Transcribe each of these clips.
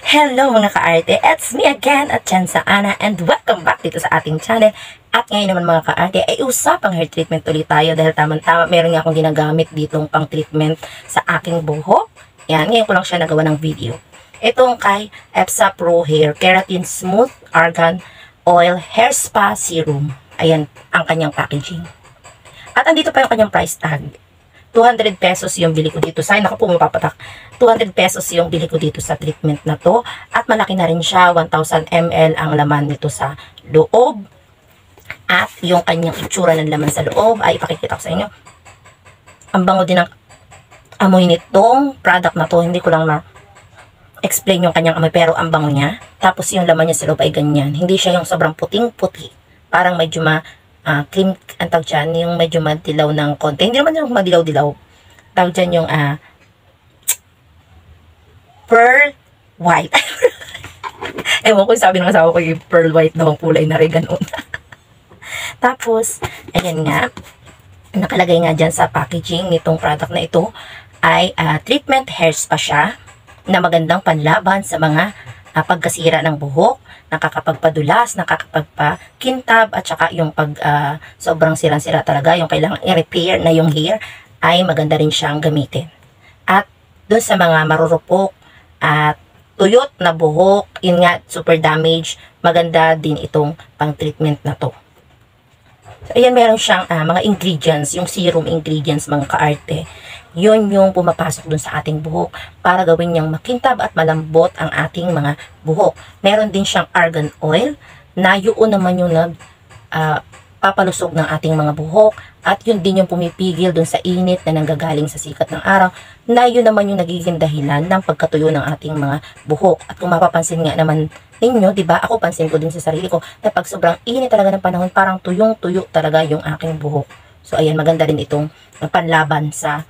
Hello mga ka-arte, it's me again at Chansa Ana and welcome back dito sa ating channel. At ngayon naman mga ka-arte ay usapang hair treatment ulit tayo dahil tamang-tama meron nga akong ginagamit ditong pang treatment sa aking buhok. Yan, ngayon ko lang siya nagawa ng video. Itong kay EPSA Pro Hair Keratin Smooth Argan Oil Hair Spa Serum. Ayan ang kanyang packaging. At andito pa yung kanyang price tag. 200 pesos yung bili ko dito. Say, naku po, mapapatak. 200 pesos yung bili ko dito sa treatment na to. At malaki na rin siya. 1,000 ml ang laman nito sa loob. At yung kanyang itsura ng laman sa loob ay ipakikita ko sa inyo. Ang bango din ng amoy nitong product na to. Hindi ko lang ma-explain yung kanyang amoy, pero ang bango niya. Tapos yung laman niya sa loob ay ganyan. Hindi siya yung sobrang puting-puti. Parang medyo cream, ang tawag dyan, yung medyo madilaw ng konti. Hindi naman yung madilaw-dilaw. Tawag dyan yung pearl white. Ewan ko, sabi ng asawa ko yung pearl white daw ang kulay na rin, ganun. Tapos, ayan nga, nakalagay nga dyan sa packaging nitong product na ito ay treatment hair spa siya na magandang panlaban sa mga pagkasira ng buhok, nakakapagpadulas, nakakapagpakintab, at saka yung pag sobrang sirang-sira talaga, yung kailangan i-repair na yung hair, ay maganda rin siyang gamitin. At doon sa mga marurupok at tuyot na buhok, yun nga, super damage, maganda din itong pang-treatment na to. So, ayan, meron siyang mga ingredients, yung serum ingredients, mga kaarte. Yun yung pumapasok dun sa ating buhok para gawin niyang makintab at malambot ang ating mga buhok. Meron din siyang argan oil na yun naman yung papalusog ng ating mga buhok, at yun din yung pumipigil dun sa init na nanggagaling sa sikat ng araw, na yun naman yung nagiging dahilan ng pagkatuyo ng ating mga buhok. At kung mapapansin nga naman ninyo, di ba, ako pansin ko din sa sarili ko na pag sobrang init talaga ng panahon, parang tuyong-tuyo talaga yung aking buhok. So ayan, maganda rin itong panlaban sa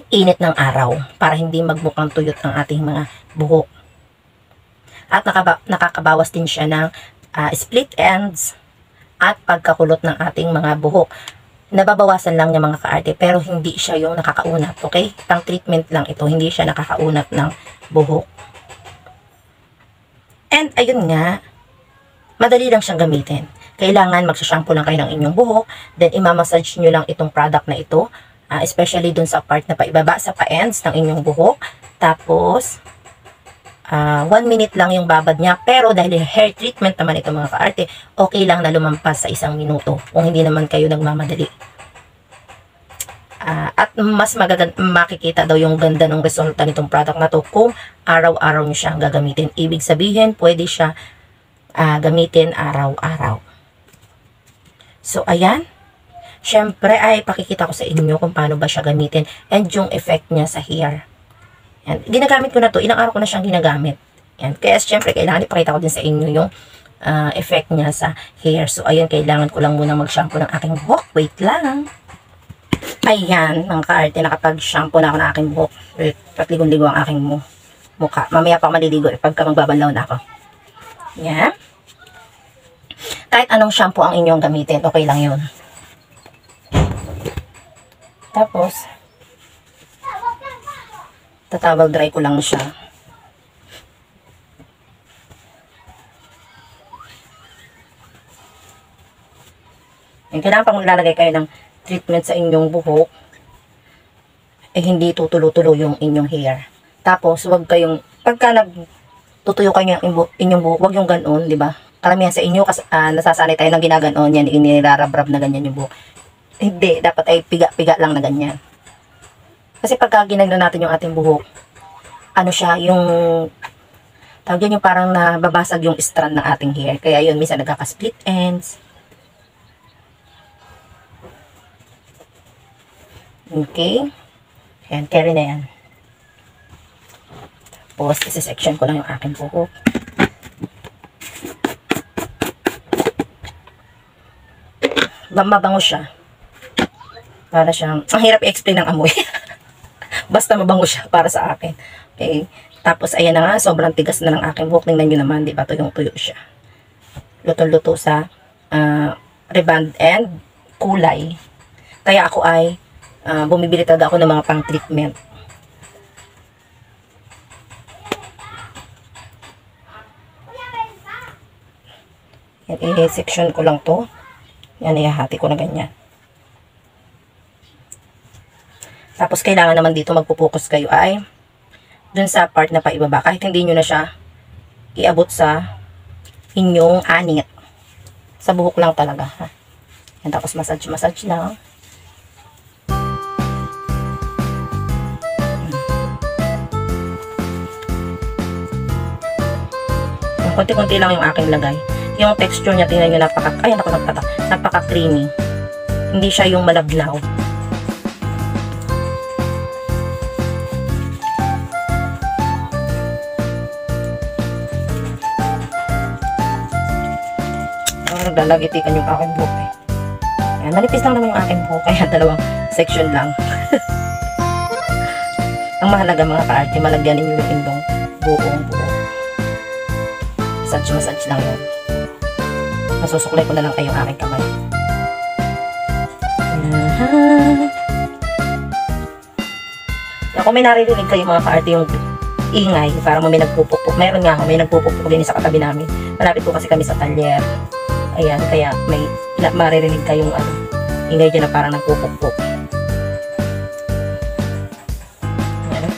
init ng araw para hindi magmukhang tuyot ang ating mga buhok. At nakakabawas din siya ng split ends at pagkakulot ng ating mga buhok. Nababawasan lang niya mga kaarte, pero hindi siya yung nakakaunat, okay? Pang treatment lang ito, hindi siya nakakaunat ng buhok. And ayun nga, madali lang siyang gamitin. Kailangan magsashampoo lang kayo ng inyong buhok, then imamassage nyo lang itong product na ito, especially dun sa part na paibaba sa pa-ends ng inyong buhok. Tapos 1 minute lang yung babad niya, pero dahil hair treatment naman ito mga kaarte, okay lang na lumampas sa 1 minuto kung hindi naman kayo nagmamadali. At mas makikita daw yung ganda ng resulta nitong product na to kung araw-araw nyo siyang gagamitin. Ibig sabihin, pwede siya gamitin araw-araw. So ayan, syempre ay pakikita ko sa inyo kung paano ba siya gamitin and yung effect niya sa hair. Yan. Ginagamit ko na to, ilang araw ko na siyang ginagamit. Yan. Kaya syempre kailangan ipakita ko din sa inyo yung effect niya sa hair. So ayan, kailangan ko lang muna mag-shampoo ng aking buhok. Wait lang. Ayan, mga kaarte, nakapag-shampoo na ako ng aking buhok. Patligon-ligo ang aking mukha. Mamaya pa maliligo pagka magbabanlaw na ako. Yan. Kahit anong shampoo ang inyong gamitin, okay lang yun. Tapos, tatawag dry ko lang siya. Kailangan pang ilalagay kayo ng treatment sa inyong buhok, hindi tutulo-tulo yung inyong hair. Tapos, wag kayong, pagka nagtutuyo kayo yung inyong buhok, wag yung ganon, di ba? Karamihan sa inyo, kasi nasasanay tayo ng ginaganon, yan, inirarabrab na ganyan yung buhok. Hindi, dapat ay piga-piga lang na ganyan. Kasi pagka ginagano natin yung ating buhok, ano siya, yung tawag yan, yung parang nababasag yung strand ng ating hair. Kaya yun, minsan nagkaka-split ends. Okay. Ayan, carry na yan. Tapos, isa-section ko lang yung aking buhok. Mabango siya. Para siyang, ang hirap i-explain ng amoy. Basta mabango siya para sa akin. Okay. Tapos, ayan na nga, sobrang tigas na ng aking buhok. Tingnan nyo naman, di ba? Tuyong-tuyo siya. Luto-luto sa reband and kulay. Kaya ako ay bumibili talaga ako ng mga pang-treatment. Yan, i-section ko lang to. Yan, ihahati ko na ganyan. Tapos, kailangan naman dito magpupokus kayo ay dun sa part na paibaba. Kahit hindi nyo na siya iabot sa inyong anit. Sa buhok lang talaga. Ha? Yan, tapos massage lang. Konti-konti lang yung aking lagay. Yung texture niya, tingnan nyo, napaka-creamy. Hindi siya yung malabnaw. Naglalagitikan yung aking buhok eh. Ayan, manipis lang naman yung aking buhok, kaya dalawang section lang. Ang mahalaga mga ka-arte, malagyan ninyo yung indong buong buhok. Massage lang yan. Masusuklay ko na lang kayong aking kamay. Kung may naririnig kayo mga ka-arte yung ingay, parang may nagpupukpuk. Meron nga ako, may nagpupukpuk din sa katabi namin. Malapit po kasi kami sa talyer. Ayan, kaya may maririnig kayong ingay dyan na parang nagpupukpuk. Ayan.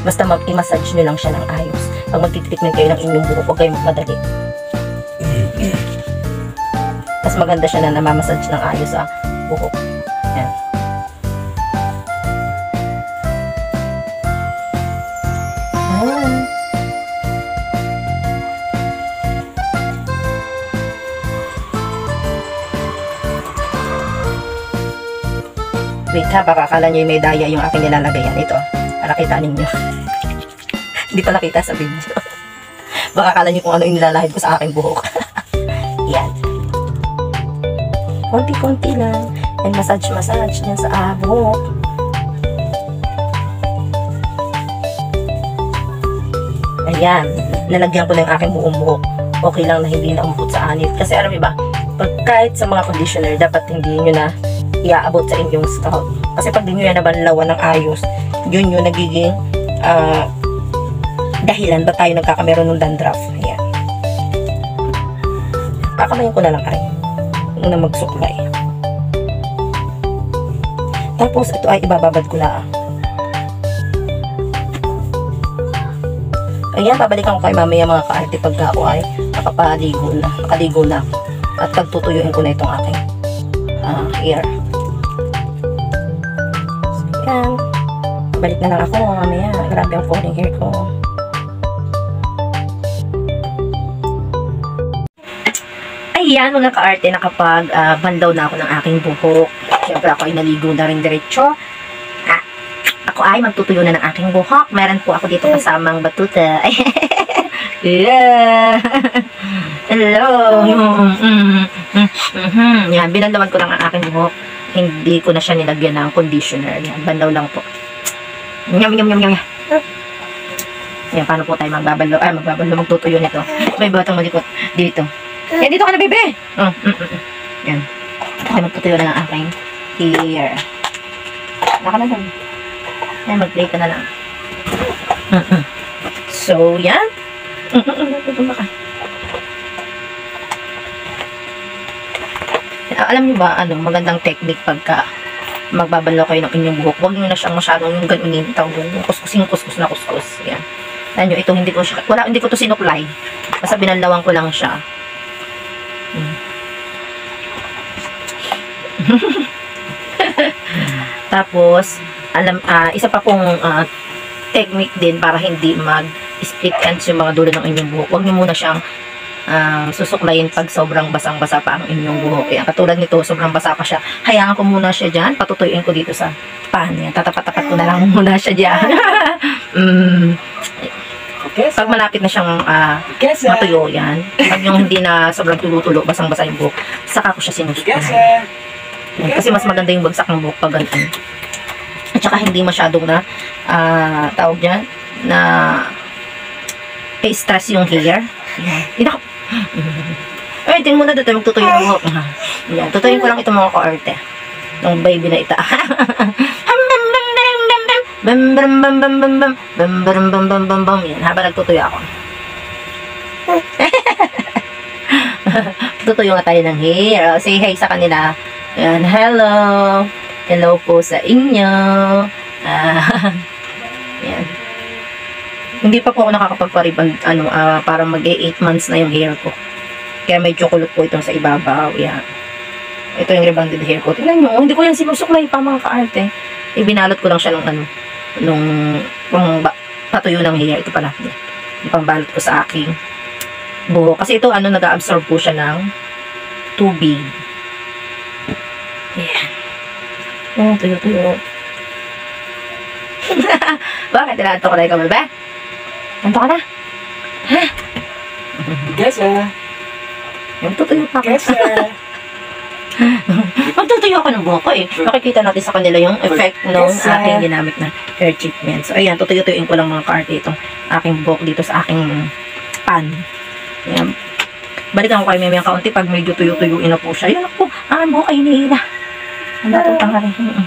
Basta i-massage nyo lang siya ng ayos. Pag magtitreatment kayo ng inyong buhok, huwag kayo magmadali. Mas maganda siya na namamassage ng ayos sa buhok. Ayan. Wait ha, baka akala nyo yung may daya yung aking nilalagayan. Ito, para kita ninyo. Hindi pala kita sa video. Baka akala nyo kung ano yung nilalahid ko sa aking buhok. Yan. Konti-konti lang. And massage niya sa buhok. Ayan. Nalagyan ko na yung aking buong buhok. Okay lang na hindi na umukot sa anit. Kasi alam mo ba, pag kahit sa mga conditioner, dapat hindi nyo na iaabot sa inyong scalp. Kasi pag di nyo yan nabanlawan ng ayos, yun yung nagiging dahilan ba tayo nagkakameron ng dandruff. Ayan. Kakamayin ko na lang ay na magsuklay. Tapos ito ay ibababad ko lang. Ayan, babalikan ko kay mamaya mga ka-arte pagka ako ay nakaligo na. At pagtutuyuin ko na itong aking hair. Ayan. Balik na lang ako mamaya. Grabe ang falling hair ko. Ayan mga ka-arte, nakapag-bandaw na ako ng aking buhok. Siyempre ako ay naligo na rin diretso. Ako ay magtutuyo na ng aking buhok. Meron po ako dito kasamang batuta. Yeah. Hello. Yan, binandawan ko lang ang aking buhok. Hindi ko na siya nilagyan ng conditioner. Yan, bandaw lang po. Nyam. Yan, paano po tayo magbabalo? Magtutuyo nito. May batang malikot dito. Yan, dito ka na, bebe! Yan. Okay, magtutuyo na ng aking hair. Naka na lang. Yan, mag-play ka na lang. So, yan. Alam niyo ba, magandang technique pagka magbabalo kayo ng inyong buhok. Huwag niyo na siyang masyadong yung ganunin. Kuskus na kuskus. Yan. Alam niyo, ito hindi ko to sinuklay. Basta binalawan ko lang siya. Tapos, isa pa pong technique din para hindi mag-split ends yung mga dulo ng inyong buhok. Huwag niyo muna siyang susuklayin pag sobrang basang-basa pa ang inyong buhok. Kaya katulad nito, sobrang basa pa siya. Hayaan ko muna siya dyan. Patutuyuin ko dito sa pan. Yan. Tatapat-tapat ko na lang muna siya dyan. Pag malapit na siyang matuyo yan, pag yung hindi na sobrang tulo-tulo, basang-basa yung buhok, saka ko siya sinusuklayin. Kasi mas maganda yung bagsak ng buhok pag ganun. At saka hindi masyadong na tawag dyan na stress yung hair. Yan. Ay, tingin mo na dito magtutuyo ng buhok. Yan, tutuyin ko lang ito mga ka-arte. Yung baby na ita. Yan, habang nagtutuyo ako. Tutuyo nga tayo ng hair. Say hi sa kanila. Ayan, hello. Hello po sa inyo. Ayan. Hindi pa po ako nakakapagpariband, para mag-8 months na yung hair ko. Kaya medyo kulot po itong sa ibabaw. Ayan. Ito yung rebonded hair ko. Tingnan nyo, hindi ko yan sinusuklay pa mga ka-arte. Ibinalot ko lang siya nung patuyo ng hair. Ito pala. Yung pambalot ko sa aking buhok. Kasi ito, nag-absorb po siya ng tubig. Ayan. Oh, tuyo-tuyo. Bakit? Tinato ko na ikaw, ba? Anto ka na? Ha? Yes, sir. Yung tutuyo pa ako. Yes, sir. Magtutuyo ako ng buhok ko eh. Makikita natin sa kanila yung effect ng Yes, sir. aking ginamit na hair treatment. So, ayan, tutuyo-tuyuin ko lang mga ka-arte itong aking buhok dito sa aking pan. Ayan. Balikan ko kayo may kaunti pag medyo tuyo-tuyuin na po siya. Ayan ako, ang buhok ay hinihila. Ang datong tanghali. Ayan.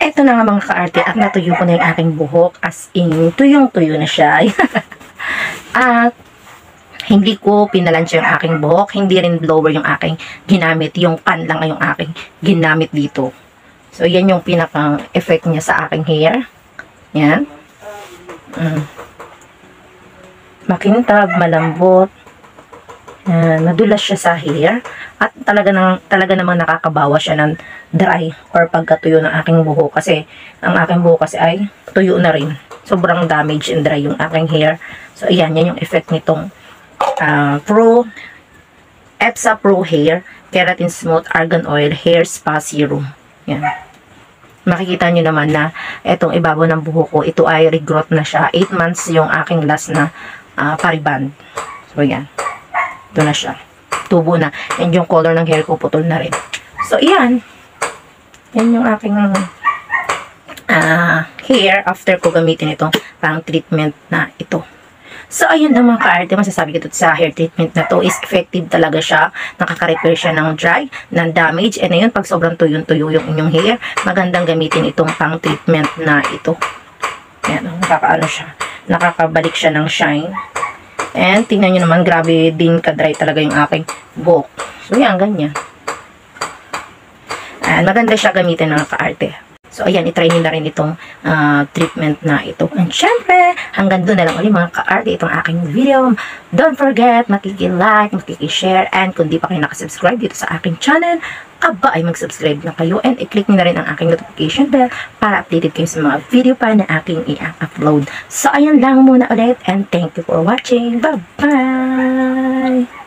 Ito na nga mga ka-arte at natuyo ko na yung aking buhok as in tuyong-tuyo na siya. At hindi ko pinalansya yung aking buhok, hindi rin blower yung aking ginamit, yung pan lang yung aking ginamit dito. So yan yung pinaka-effect niya sa aking hair. Yan. Makintab, malambot. Nadulas siya sa hair at talaga namang nakakabawa siya ng dry or pagkatuyo ng aking buhok kasi ang aking buhok kasi ay tuyo na rin. Sobrang damage and dry yung aking hair. So ayan, yan yung effect nitong EPSA Pro Hair Keratin Smooth Argan Oil Hair Spa Serum. Yan. Makikita nyo naman na itong ibabaw ng buhok ko, ito ay regrowth na siya. 8 months yung aking last na pariband. So yan. Ito na siya. Tubo na. And yung color ng hair ko putol na rin. So, yan. Yan yung aking hair after ko gamitin itong pang treatment na ito. So, ayun lang mga ka-arte, masasabi ko dito sa hair treatment na to is effective talaga siya. Nakaka-repair siya ng dry, ng damage. And ayun, pag sobrang tuyong-tuyo yung inyong hair, magandang gamitin itong pang treatment na ito. Ayan, nakakaano siya. Nakakabalik siya ng shine. And tingnan nyo naman, grabe din ka-dry talaga yung aking buhok. So, yan, ganyan. And maganda siya gamitin ng ka-arte. So, ayan, itry nyo na rin itong treatment na ito. And syempre, hanggang doon na lang ulit mga ka-arte itong aking video. Don't forget, makiki-like, makiki-share, and kung di pa kayo nakasubscribe dito sa aking channel, aba ay mag-subscribe na kayo and i-click nyo na rin ang aking notification bell para updated kayo sa mga video pa na aking i-upload. So, ayan lang muna ulit and thank you for watching. Bye-bye!